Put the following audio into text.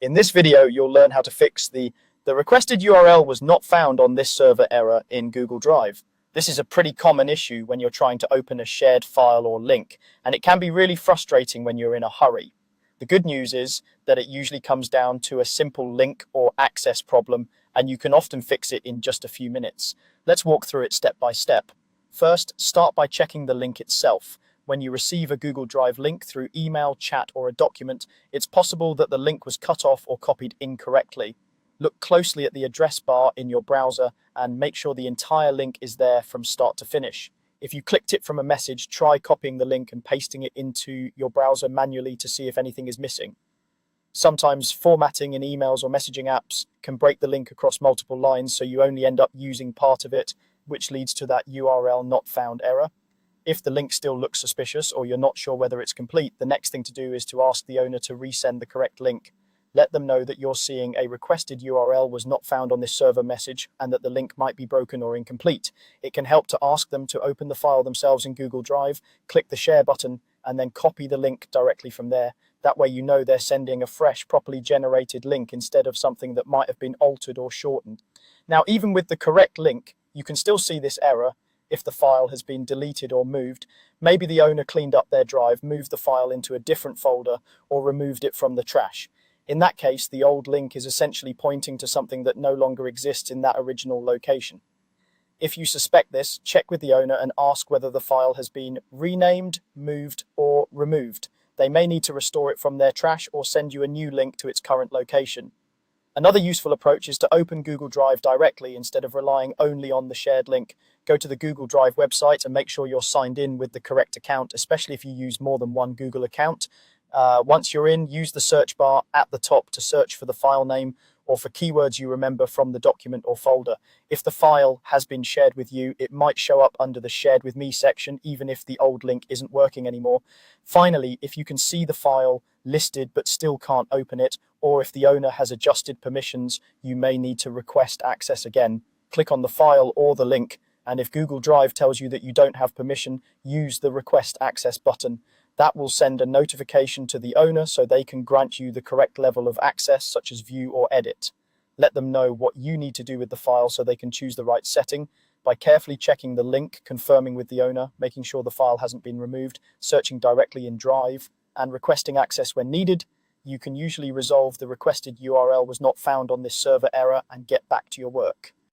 In this video, you'll learn how to fix the requested URL was not found on this server error in Google Drive. This is a pretty common issue when you're trying to open a shared file or link, and it can be really frustrating when you're in a hurry. The good news is that it usually comes down to a simple link or access problem, and you can often fix it in just a few minutes. Let's walk through it step by step. First, start by checking the link itself. When you receive a Google Drive link through email, chat, or a document, it's possible that the link was cut off or copied incorrectly. Look closely at the address bar in your browser and make sure the entire link is there from start to finish. If you clicked it from a message, try copying the link and pasting it into your browser manually to see if anything is missing. Sometimes formatting in emails or messaging apps can break the link across multiple lines, so you only end up using part of it, which leads to that URL not found error. If the link still looks suspicious or you're not sure whether it's complete, the next thing to do is to ask the owner to resend the correct link. Let them know that you're seeing a requested URL was not found on this server message and that the link might be broken or incomplete. It can help to ask them to open the file themselves in Google Drive, click the share button, and then copy the link directly from there. That way you know they're sending a fresh, properly generated link instead of something that might have been altered or shortened. Now, even with the correct link, you can still see this error if the file has been deleted or moved. Maybe the owner cleaned up their drive, moved the file into a different folder, or removed it from the trash. In that case, the old link is essentially pointing to something that no longer exists in that original location. If you suspect this, check with the owner and ask whether the file has been renamed, moved, or removed. They may need to restore it from their trash or send you a new link to its current location. Another useful approach is to open Google Drive directly instead of relying only on the shared link. Go to the Google Drive website and make sure you're signed in with the correct account, especially if you use more than one Google account. Once you're in, use the search bar at the top to search for the file name or for keywords you remember from the document or folder. If the file has been shared with you, it might show up under the Shared With Me section, even if the old link isn't working anymore. Finally, if you can see the file listed but still can't open it, or if the owner has adjusted permissions, you may need to request access again. Click on the file or the link, and if Google Drive tells you that you don't have permission, use the Request Access button. That will send a notification to the owner so they can grant you the correct level of access, such as view or edit. Let them know what you need to do with the file so they can choose the right setting. By carefully checking the link, confirming with the owner, making sure the file hasn't been removed, searching directly in Drive, and requesting access when needed, you can usually resolve the requested URL was not found on this server error and get back to your work.